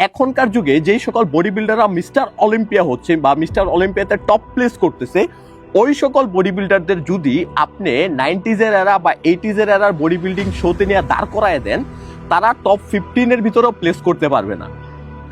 এখনকার যুগে যেই সকল বডি বিল্ডাররা মিস্টার অলিম্পিয়া হচ্ছে বা মিস্টার অলিম্পিয়াতে টপ প্লেস করতেছে, ওই সকল বডি বিল্ডারদের যদি আপনি 90s-এর এরা বা 80s-এর এরার বডি বিল্ডিং শোতে নিয়ে দাঁড় করায় দেন, তারা টপ 15-এর ভিতরেও প্লেস করতে পারবে না।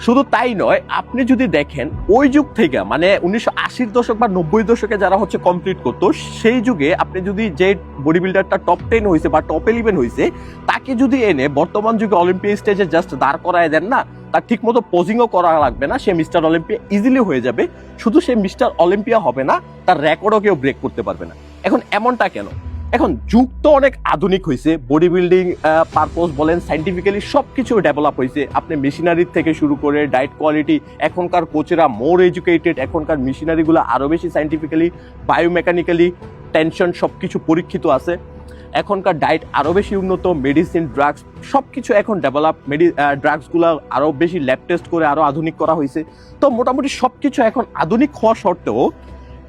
শুধু তাই নয়, আপনি যদি দেখেন ওই যুগ থেকে মানে 1980-র দশক বা 90-র দশকে যারা হচ্ছে কমপ্লিট করতো, সেই যুগে আপনি যদি যে বডি বিল্ডারটা টপ 10 হয়েছে বা টপ 11 হয়েছে, তাকে যদি এনে বর্তমান যুগে অলিম্পিক স্টেজে জাস্ট দাঁড় করায় দেন না, তার ঠিক মতো পোজিংও করা লাগবে না, সে মিস্টার অলিম্পিয়া ইজিলি হয়ে যাবে। শুধু সে মিস্টার অলিম্পিয়া হবে না, তার রেকর্ডও কেউ ব্রেক করতে পারবে না। এখন এমনটা কেন? এখন যুগ তো অনেক আধুনিক হয়েছে, বডি বিল্ডিং পারপোজ বলেন, সাইন্টিফিক্যালি সবকিছু ডেভেলপ হয়েছে। আপনি মেশিনারির থেকে শুরু করে ডায়েট কোয়ালিটি, এখনকার কোচেরা মোর এডুকেটেড, এখনকার মেশিনারিগুলো আরো বেশি সাইন্টিফিক্যালি, বায়োমেকানিক্যালি টেনশন সবকিছু পরীক্ষিত আছে। এখনকার ডায়েট আরো বেশি উন্নত, মেডিসিন, ড্রাগস সবকিছু এখন ডেভেলপ, ড্রাগসগুলো আরো বেশি ল্যাব টেস্ট করে আরো আধুনিক করা হয়েছে। তো মোটামুটি সবকিছু এখন আধুনিক হওয়া সত্ত্বেও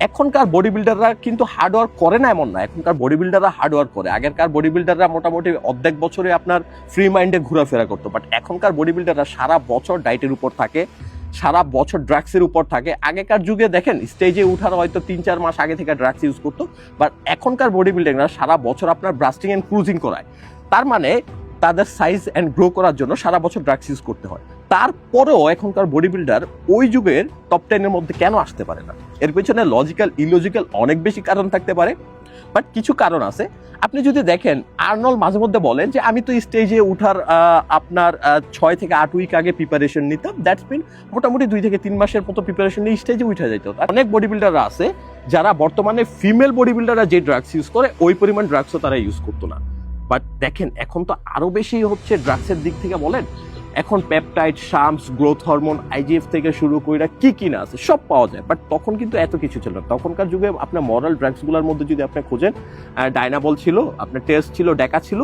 এখনকার বডি বিল্ডাররা কিন্তু হার্ডওয়ার্ক করে না এমন না, এখনকার বডি বিল্ডাররা হার্ডওয়ার্ক করে। আগেরকার বডি বিল্ডাররা মোটামুটি অর্ধেক বছরে আপনার ফ্রি মাইন্ডে ঘোরাফেরা করতো, বাট এখনকার বডি বিল্ডাররা সারা বছর ডায়েটের উপর থাকে, সারা বছর ড্রাগসের উপর থাকে। আগেকার যুগে দেখেন স্টেজে উঠার হয়তো 3-4 মাস আগে থেকে ড্রাগস ইউজ করতো, বাট এখনকার বডি বিল্ডাররা সারা বছর আপনার ব্রাস্টিং এন্ড ক্রুজিং করায়। তার মানে তাদের সাইজ অ্যান্ড গ্রো করার জন্য সারা বছর ড্রাগস ইউজ করতে হয়। তারপরেও এখনকার বডি বিল্ডার ওই যুগের টপ 10-এর মধ্যে কেন আসতে পারে না? এর পেছনে লজিক্যাল ইলজিক্যাল অনেক বেশি কারণ থাকতে পারে, বাট কিছু কারণ আছে। আপনি যদি দেখেন, আর্নল্ড মাঝে মধ্যে বলেন যে আমি তো স্টেজে উঠার আপনার 6 থেকে 8 উইক আগে প্রিপারেশন নিতাম, দ্যাটস মিন মোটামুটি 2 থেকে 3 মাসের মতো প্রিপারেশন নিয়ে স্টেজে উঠে যেত। অনেক বডি বিল্ডাররা আছে যারা বর্তমানে ফিমেল বডি বিল্ডাররা যে ড্রাগস ইউজ করে ওই পরিমাণ ড্রাগসও তারা ইউজ করতো না। বাট দেখেন এখন তো আরো বেশি হচ্ছে ড্রাগসের দিক থেকে বলেন, এখন peptide, Shams, growth hormone, IGF থেকে শুরু করে কি না আছে সব পাওয়া যায়। বাট তখন কিন্তু এত কিছু ছিল না। তখনকার যুগে আপনার মরাল ড্রাগসগুলোর মধ্যে যদি আপনি খোঁজেন, ডাইনাবল ছিল, আপনার টেস্ট ছিল, ডেকা ছিল,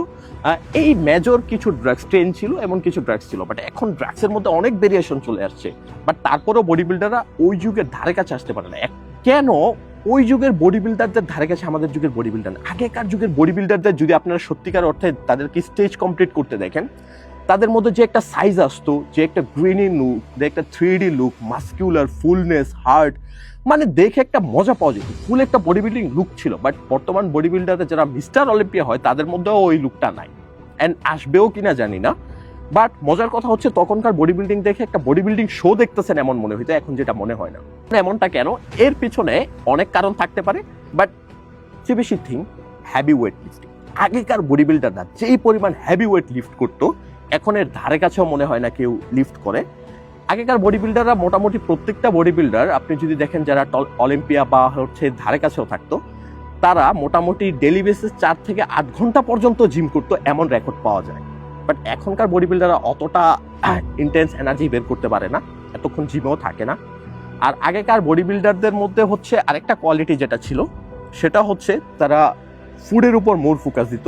এই মেজর কিছু ড্রাগস, ট্রেন ছিল, এমন কিছু ড্রাগস ছিল। বাট এখন ড্রাগসের মধ্যে অনেক ভেরিয়েশন চলে আসছে, বাট তারপরেও বডি বিল্ডাররা ওই যুগের ধারে কাছে আসতে পারে না। কেন? ওই যুগের বডি বিল্ডারদের ধারে কাছে আমাদের যুগের বডি বিল্ডার। আগেকার যুগের বডি বিল্ডারদের যদি আপনারা সত্যিকার অর্থে তাদেরকে স্টেজ কমপ্লিট করতে দেখেন, তাদের মধ্যে যে একটা সাইজ আসতো, যে একটা গ্রিনি লুক, যে একটা 3D look, muscular, fullness, heart, মানে দেখে একটা মজা পাওয়া যেত, ফুল একটা বডি বিল্ডিং লুক ছিল। বাট বর্তমান বডি বিল্ডাররা যারা মিস্টার অলিম্পিয়া হয় তাদের মধ্যেও ওই লুকটা নাই, অ্যান্ড আসবেও কিনা জানি না। বাট মজার কথা হচ্ছে তখনকার বডি বিল্ডিং দেখে একটা বডি বিল্ডিং শো দেখতেছেন এমন মনে হইতো, এখন যেটা মনে হয় না। এমনটা কেন? এর পিছনে অনেক কারণ থাকতে পারে, বাট সবচেয়ে বেশি থিং হ্যাভি ওয়েট লিফটিং। আগেকার বডি বিল্ডাররা যেই পরিমাণ হ্যাভি ওয়েট লিফট করতো, এখন এর ধারে কাছেও মনে হয় না কেউ লিফট করে। আগেকার বডি বিল্ডাররা মোটামুটি প্রত্যেকটা বডি বিল্ডার আপনি যদি দেখেন যারা অলিম্পিয়া বা হচ্ছে ধারে কাছেও থাকতো, তারা মোটামুটি ডেলি বেসিস 4 থেকে 8 ঘন্টা পর্যন্ত জিম করতো, এমন রেকর্ড পাওয়া যায়। বাট এখনকার বডি বিল্ডাররা অতটা ইন্টেন্স এনার্জি বের করতে পারে না, এতক্ষণ জিমেও থাকে না। আর আগেকার বডি বিল্ডারদের মধ্যে হচ্ছে আরেকটা কোয়ালিটি যেটা ছিল, সেটা হচ্ছে তারা ফুডের উপর মোর ফোকাস দিত।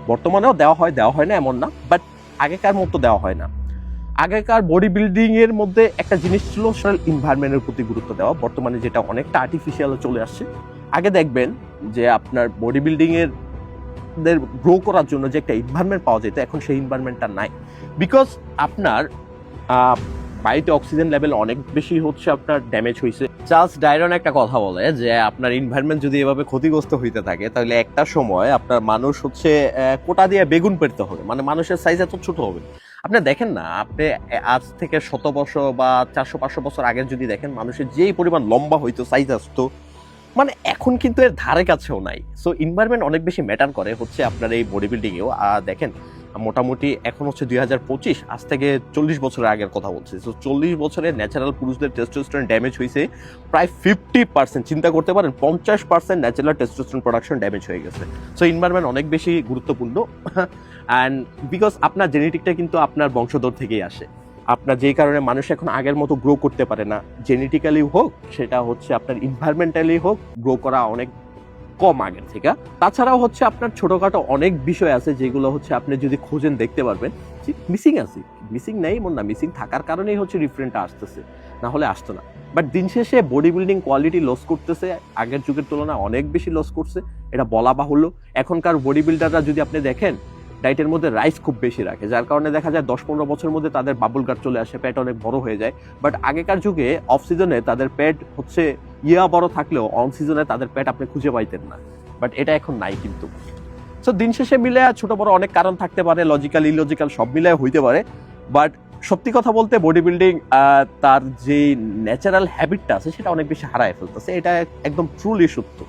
বর্তমানেও দেওয়া হয় না এমন না, বাট আগেকার মতো দেওয়া হয় না। আগেকার বডি বিল্ডিং এর মধ্যে একটা জিনিস ছিল ন্যাচারাল এনভায়রনমেন্টের প্রতি গুরুত্ব দেওয়া, বর্তমানে যেটা অনেকটা আর্টিফিশিয়াল চলে আসছে। আগে দেখবেন যে আপনার বডি বিল্ডিং এর গ্রো করার জন্য যে একটা এনভায়রনমেন্ট পাওয়া যেত, এখন সেই এনভায়রনমেন্টটা নাই। বিকজ আপনার বাড়িতে অক্সিজেন লেভেল অনেক বেশি হচ্ছে আপনার ড্যামেজ হয়েছে। চার্লস ডায়রন একটা কথা বলে যে আপনার এনভায়রনমেন্ট যদি এভাবে ক্ষতিগ্রস্ত হইতে থাকে, তাহলে একটা সময় আপনার মানুষ হচ্ছে কোটা দিয়ে বেগুন পেরতে হবে, মানে মানুষের সাইজ এত ছোট হবে। আপনি দেখেন না, আপনি আজ থেকে 100 বছর বা 400-500 বছর আগের যদি দেখেন, মানুষের যেই পরিমাণ লম্বা হইতো, সাইজ আসতো, মানে এখন কিন্তু এর ধারে কাছেও নাই। সো এনভায়রনমেন্ট অনেক বেশি ম্যাটার করে হচ্ছে আপনার এই বডি বিল্ডিংয়েও। দেখেন মোটামুটি এখন হচ্ছে 2025, আজ থেকে 40 বছরের আগের কথা বলছি। সো 40 বছরে ন্যাচারাল পুরুষদের টেস্টোস্টেরন ড্যামেজ হয়েছে প্রায় 50%। চিন্তা করতে পারেন, 50% ন্যাচারাল টেস্টোস্টেরন প্রোডাকশন ড্যামেজ হয়ে গেছে। সো এনভায়রনমেন্ট অনেক বেশি গুরুত্বপূর্ণ, অ্যান্ড বিকজ আপনার জেনেটিকটা কিন্তু আপনার বংশধর থেকেই আসে। আপনার যেই কারণে মানুষ এখন আগের মতো গ্রো করতে পারে না, জেনেটিক্যালি হোক, সেটা হচ্ছে আপনার এনভায়রনমেন্টালি হোক, গ্রো করা অনেক কম আগের থেকে। তাছাড়াও হচ্ছে আপনার ছোটখাটো অনেক বিষয় আছে যেগুলো হচ্ছে আপনি যদি খোঁজেন দেখতে পারবেন যে মিসিং আছে। মিসিং নেই এমন না, মিসিং থাকার কারণেই হচ্ছে ডিফারেন্টটা আসতেছে, না হলে আসতো না। বাট দিন শেষে বডি বিল্ডিং কোয়ালিটি লস করতেছে, আগের যুগের তুলনায় অনেক বেশি লস করছে, এটা বলা বাহুল্য। এখনকার বডি বিল্ডাররা যদি আপনি দেখেন, ডায়েটের মধ্যে রাইস খুব বেশি রাখে, যার কারণে দেখা যায় 10-15 বছরের মধ্যে তাদের বাবুল গাট চলে আসে, পেট অনেক বড় হয়ে যায়। বাট আগেকার যুগে অফ সিজনে তাদের পেট হচ্ছে বড় থাকলেও অন সিজনে তাদের পেট আপনি খুঁজে পাইতেন না, বাট এটা এখন নাই কিন্তু। সো দিন শেষে মিলে ছোট বড় অনেক কারণ থাকতে পারে, লজিক্যাল ইলজিক্যাল সব মিলে হইতে পারে। বাট সত্যি কথা বলতে বডি বিল্ডিং তার যে ন্যাচারাল হ্যাবিটটা আছে সেটা অনেক বেশি হারায় ফেলতেছে, এটা একদম ট্রুলি সত্য।